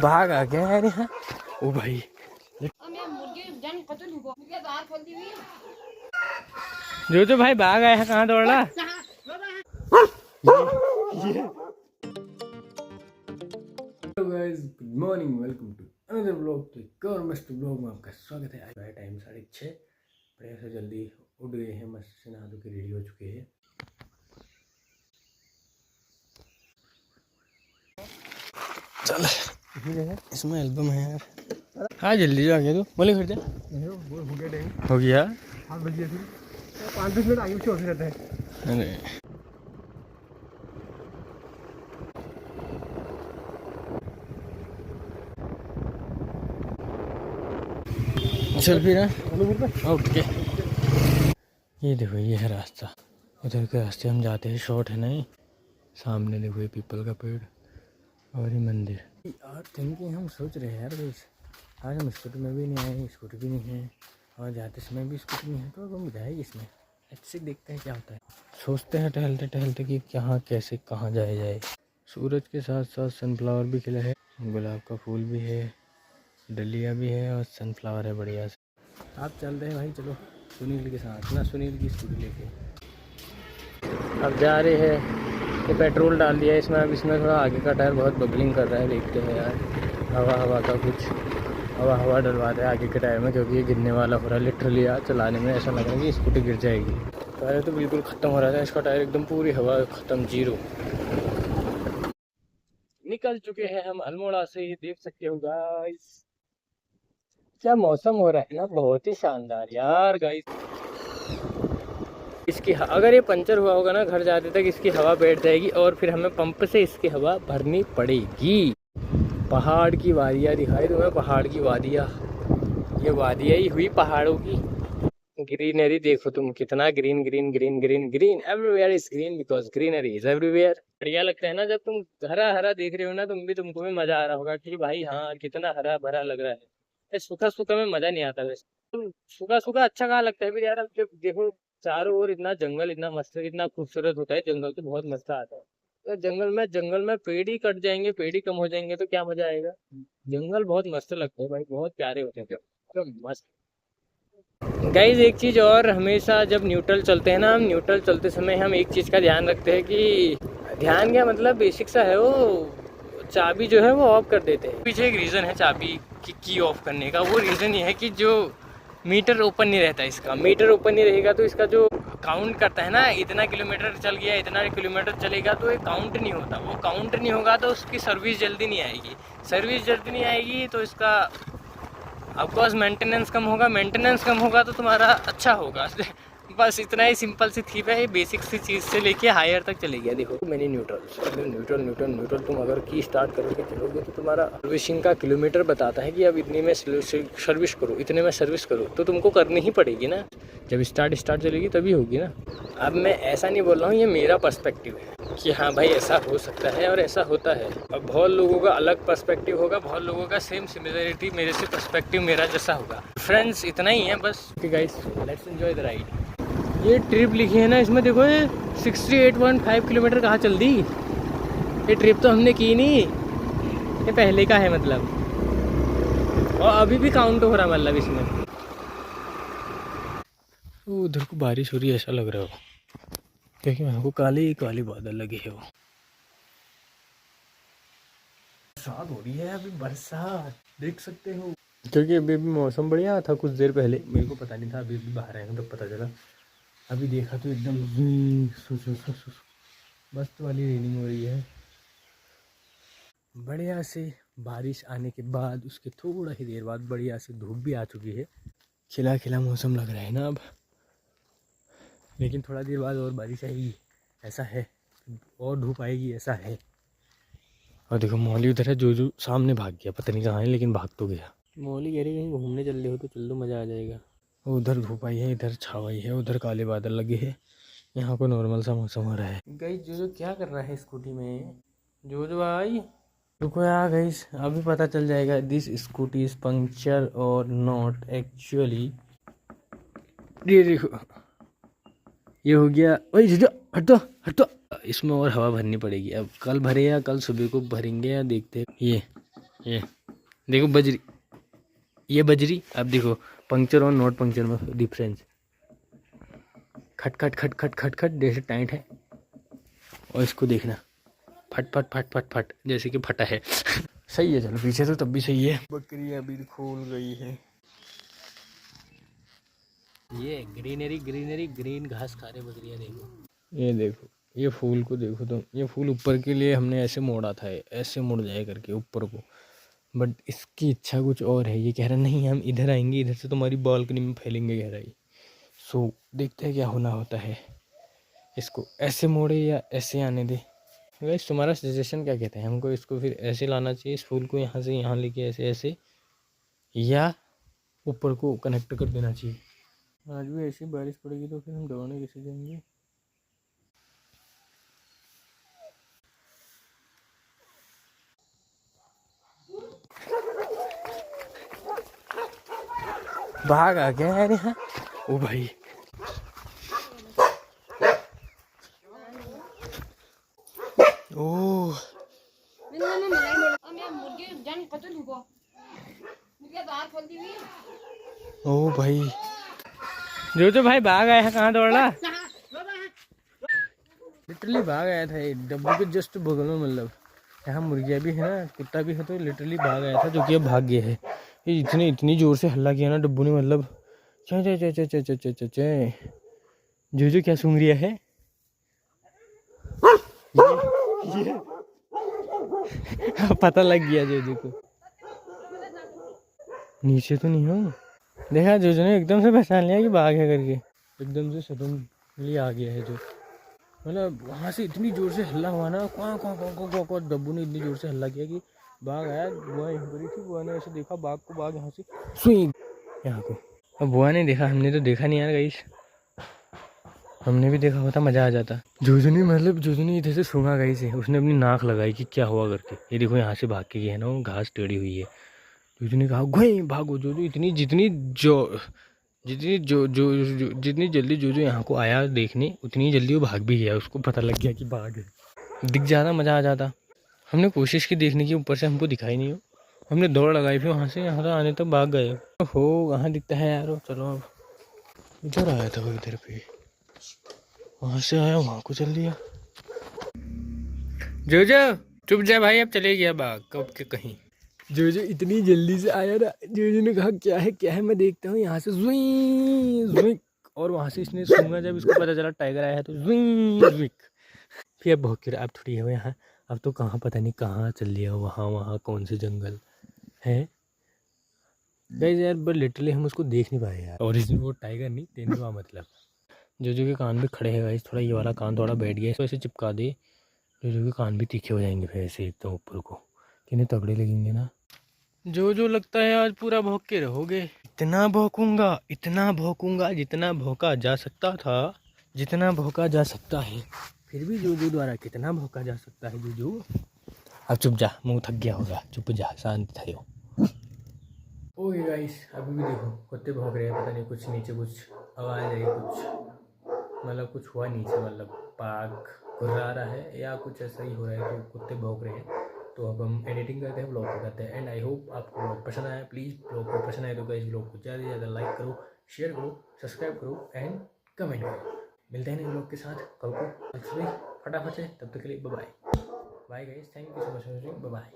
भाग आ गया यार यहाँ। ओ भाई जो भाई भाग आया है, कहाँ दौड़ रहा? Hello guys, good morning, welcome to another blog. तो एक और मस्त ब्लॉग में आपका स्वागत है। आज है टाइम 6:30, बढ़िया से जल्दी उठ गए हैं, मस्त से नहा धो के रेडी हो चुके हैं। चल इसमें एल्बम है यार। हाँ जल्दी जो आ गया तू, बोले खर्चा हो गया। 5 बजे 5-10 मिनट आगे पीछे होते रहते हैं। अरे चल फिर उठ के ये देखो, ये है रास्ता। उधर के रास्ते हम जाते हैं, शॉर्ट है नहीं। सामने देखो ये पीपल का पेड़ और ये मंदिर। यार थिंकिंग हम सोच रहे हैं यार भाई, आज हम स्कूटी में भी नहीं आए, स्कूटी भी नहीं है और जाते समय भी स्कूटी नहीं है, तो अब हम जाएगी इसमें। अच्छे देखते हैं क्या होता है। सोचते हैं टहलते टहलते कि कहाँ कैसे कहाँ जाया जाए। सूरज के साथ साथ सनफ्लावर भी खिला है, गुलाब का फूल भी है, डलिया भी है और सनफ्लावर है बढ़िया से। आप चल रहे हैं भाई, चलो सुनील के साथ ना, सुनील की स्कूटी लेके अब जा रहे हैं। ये पेट्रोल डाल दिया है इसमें। अब इसमें थोड़ा आगे का टायर बहुत बबलिंग कर रहा है, देखते हैं यार। हवा का कुछ हवा डलवाते हैं आगे के टायर में, क्योंकि ये गिरने वाला हो रहा है लिटरली। यार चलाने में ऐसा लग रहा है कि स्कूटी गिर जाएगी। टायर तो बिल्कुल ख़त्म हो रहा था इसका, टायर एकदम पूरी हवा ख़त्म, जीरो। निकल चुके हैं हम अल्मोड़ा से, ये देख सकते हो गाइस। क्या मौसम हो रहा है ना, बहुत ही शानदार यार गाइस। इसकी अगर ये पंचर हुआ होगा ना, घर जाते तक इसकी हवा बैठ जाएगी और फिर हमें पंप से इसकी हवा भरनी पड़ेगी। पहाड़ की वादियाँ दिखाई तुम्हें, पहाड़ की वादियाँ। ये वादियाँ ही हुई पहाड़ों की। ग्रीनरी देखो तुम, कितना green green green green green, everywhere is green because greenery is everywhere. बढ़िया लगता है ना जब तुम हरा हरा देख रहे हो ना, तुमको भी मजा आ रहा होगा कि भाई हाँ कितना हरा भरा लग रहा है। सूखा सूखा में मजा नहीं आता वैसे। सूखा सूखा अच्छा कहाँ लगता है फिर यार। अब जब देखो चारों ओर इतना जंगल, इतना मस्त, इतना खूबसूरत होता है जंगल, तो बहुत मजा आता है। तो जंगल में पेड़ ही कट जाएंगे, पेड़ ही कम हो जाएंगे तो क्या मजा आएगा। जंगल बहुत मस्त लगते हैं भाई, बहुत प्यारे होते हैं एकदम मस्त। गाइज एक चीज़ और, हमेशा जब न्यूट्रल चलते हैं ना, हम न्यूट्रल चलते समय हम एक चीज़ का ध्यान रखते हैं कि ध्यान क्या मतलब बेसिक सा है, वो चाबी जो है वो ऑफ कर देते हैं। पीछे एक रीज़न है चाबी की ऑफ करने का। वो रीज़न ये है कि जो मीटर ओपन नहीं रहता, इसका मीटर ओपन नहीं रहेगा तो इसका जो काउंट करता है ना, इतना किलोमीटर चल गया, इतना किलोमीटर चलेगा, तो ये काउंट नहीं होता। वो काउंट नहीं होगा तो उसकी सर्विस जल्दी नहीं आएगी। सर्विस जल्दी नहीं आएगी तो इसका ऑफकोर्स मेंटेनेंस कम होगा। मेंटेनेंस कम होगा तो तुम्हारा अच्छा होगा। बस इतना ही सिंपल सी थी भाई, बेसिक सी चीज़ से लेके हायर तक चले गया। देखो मैंने न्यूट्रल तुम अगर की स्टार्ट करोगे चलोगे तो तुम्हारा सर्विसिंग का किलोमीटर बताता है कि अब इतने में सर्विस करो, इतने में सर्विस करो, तो तुमको करनी ही पड़ेगी ना। जब स्टार्ट चलेगी तभी होगी ना। अब मैं ऐसा नहीं बोल रहा हूँ, ये मेरा पर्सपेक्टिव है कि हाँ भाई ऐसा हो सकता है और ऐसा होता है। अब बहुत लोगों का अलग पर्सपेक्टिव होगा, बहुत लोगों का सेम सिमिलरिटी मेरे से पर्सपेक्टिव मेरा जैसा होगा। फ्रेंड्स इतना ही है बस। Guys let's enjoy the ride. ये ट्रिप लिखी है ना इसमें, देखो ये 68.5 किलोमीटर कहाँ चल दी। ये ट्रिप तो हमने की नहीं, ये पहले का है मतलब, और अभी भी काउंट हो रहा मतलब इसमें। उधर को बारिश हो रही है ऐसा लग रहा हो, क्योंकि मेरे को काली काली बादल लगे है। वो बरसात हो रही है अभी, बरसात देख सकते हो। क्योंकि अभी भी मौसम बढ़िया था, कुछ देर पहले मेरे को पता नहीं था, अभी भी बाहर आएगा तो पता चला। अभी देखा तो एकदम मस्त वाली रेनिंग हो रही है। बढ़िया से बारिश आने के बाद उसके थोड़ा ही देर बाद बढ़िया से धूप भी आ चुकी है। खिला खिला मौसम लग रहा है ना अब, लेकिन थोड़ा देर बाद और बारिश आएगी ऐसा है, और धूप आएगी ऐसा है। और देखो मौली उधर है, जो सामने भाग गया, पता नहीं कहाँ है लेकिन भाग तो गया। मौली कह रही कहीं घूमने चल रहे हो तो चल दो, मज़ा आ जाएगा। उधर धूप आई है, इधर छावाई है, उधर काले बादल लगे हैं, यहाँ को नॉर्मल सा मौसम हो रहा है। गाइस जो क्या कर रहा है स्कूटी में, जो भाई रुको यार गाइस, अभी पता चल जाएगा दिस स्कूटी इज पंक्चर और नॉट एक्चुअली। ये देखो ये हो गया। ओए जो हट तो इसमें और हवा भरनी पड़ेगी। अब कल भरे या कल सुबह को भरेंगे या देखते हैं। ये ये देखो बजरी, ये बजरी। अब देखो पंक्चर और नॉट पंक्चर में डिफरेंस। खट खट खट खट खट खट जैसे टाइट है, और इसको देखना फट फट फट फट फट जैसे कि फटा है। सही है, चलो पीछे तो तब भी सही है। बकरी अभी खोल गई है। ये ग्रीनरी ग्रीनरी, ग्रीन घास खा रहे बकरियां। देखो ये देखो, ये फूल को देखो तुम। ये फूल ऊपर के लिए हमने ऐसे मोड़ा था, ऐसे मुड़ जाए करके ऊपर को। बट इसकी इच्छा कुछ और है। ये कह रहा नहीं हम इधर आएंगे, इधर से तुम्हारी बालकनी में फैलेंगे गहराई। सो देखते हैं क्या होना होता है। इसको ऐसे मोड़े या ऐसे आने दे। वैसे तुम्हारा सजेशन क्या कहते हैं? हमको इसको फिर ऐसे लाना चाहिए, इस फूल को यहाँ से यहाँ लेके ऐसे ऐसे, या ऊपर को कनेक्ट कर देना चाहिए? आज भी ऐसी बारिश पड़ेगी तो फिर हम दौड़ने कैसे जाएंगे? भाग आ गया यार यहाँ। ओ भाई ओ ओ भाई, जो भाई भाग आया है। कहाँ दौड़ रहा? लिटरली भाग आया था ये डब्बू के जस्ट बगल में। मतलब यहाँ मुर्गियाँ भी है ना, कुत्ता भी है, तो लिटरली भाग आया था, जो कि अब भाग गया है। ये इतनी जोर से हल्ला किया ना डब्बू ने, मतलब चे चे चे चे चे चे चे चे चे। जो क्या सूंघ रिया है ये पता लग गया जोजो को। नीचे तो नहीं हो देखा? जोजो ने एकदम से पहचान लिया कि बाघ है करके, एकदम से सडनली आ गया है जो। मतलब वहाँ से इतनी जोर से हल्ला हुआ ना, क्वां क्वां क्वां क्वां क्वां क्वां, डब्बू ने इतनी जोर से हल्ला किया कि बाघ आया। बुआ यहीं पर ही थी, बुआ ने ऐसे देखा बाघ को, बाघ यहाँ से सुई यहाँ को। अब बुआ ने देखा, हमने तो देखा नहीं यार गाइस। हमने भी देखा होता मजा आ जाता। जोजो ने मतलब जोजो ने इधर से सूंघा गाइस से, उसने अपनी नाक लगाई कि क्या हुआ करके। ये देखो यहाँ से भाग के गया है ना, वो घास टेढ़ी हुई है। जोजो ने कहा घुई भागो। जोजो इतनी जितनी जितनी जल्दी जोजो यहाँ को आया देखने, उतनी जल्दी वो भाग भी गया। उसको पता लग गया कि भाग है। दिख जाता मज़ा आ जाता। हमने कोशिश की देखने की, ऊपर से हमको दिखाई नहीं हो। हमने दौड़ लगाई, फिर वहाँ से यहाँ तक आने तक भाग गए हो। वहाँ दिखता है यार। चलो अब इधर आया था वो, इधर पे वहाँ से आया, वहाँ को चल दिया। जोजो चुप जा भाई, अब चले गया भाग कब के कहीं। जोजो इतनी जल्दी से आया ना, जोजो ने कहा क्या है मैं देखता हूँ। यहाँ से जुई जुई, और वहाँ से इसने सूंघा। जब इसको पता चला टाइगर आया है तो जुई जुई। फिर अब भौंक अब थोड़ी है वो यहाँ। अब तो कहाँ पता नहीं कहाँ चल लिया, वहाँ वहाँ कौन से जंगल है गाइस यार। बट लिटरली हम उसको देख नहीं पाए यार। ओरिजिनल वो टाइगर नहीं, तेंदुआ मतलब। जोजो के कान भी खड़े हैं गाइस, थोड़ा ये वाला कान थोड़ा बैठ गया, इसको ऐसे चिपका दे। जोजो के कान भी तीखे हो जाएंगे फिर ऐसे एकदम ऊपर को, कितने तगड़े लगेंगे ना। जो लगता है आज पूरा भौंक के रहोगे। इतना भौंकूंगा जितना भौंका जा सकता था, जितना भौंका जा सकता है। फिर भी जोजो द्वारा कितना भौंका जा सकता है जोजो। अब चुप जा, मुंह थक गया होगा, चुप जा, शांत था। ओके गाइस, अभी भी देखो कुत्ते भौंक रहे हैं। पता नहीं कुछ नीचे कुछ आवाज़ आई, कुछ मतलब कुछ हुआ नीचे, मतलब पाग घुर्रा रहा है या कुछ ऐसा ही हो रहा है, तो कुत्ते भौंक रहे हैं। तो अब हम एडिटिंग करते हैं, ब्लॉग को करते हैं। एंड आई होप आपको ब्लॉग पसंद आया। प्लीज़ ब्लॉग को पसंद आए तो गाइस ब्लॉग को ज़्यादा से ज़्यादा लाइक करो, शेयर करो, सब्सक्राइब करो एंड कमेंट करो। मिलते हैं नए ब्लॉग के साथ कल को, फटाफट से। तब तक के लिए bye bye. Bye guys, thank you so much for watching, bye bye.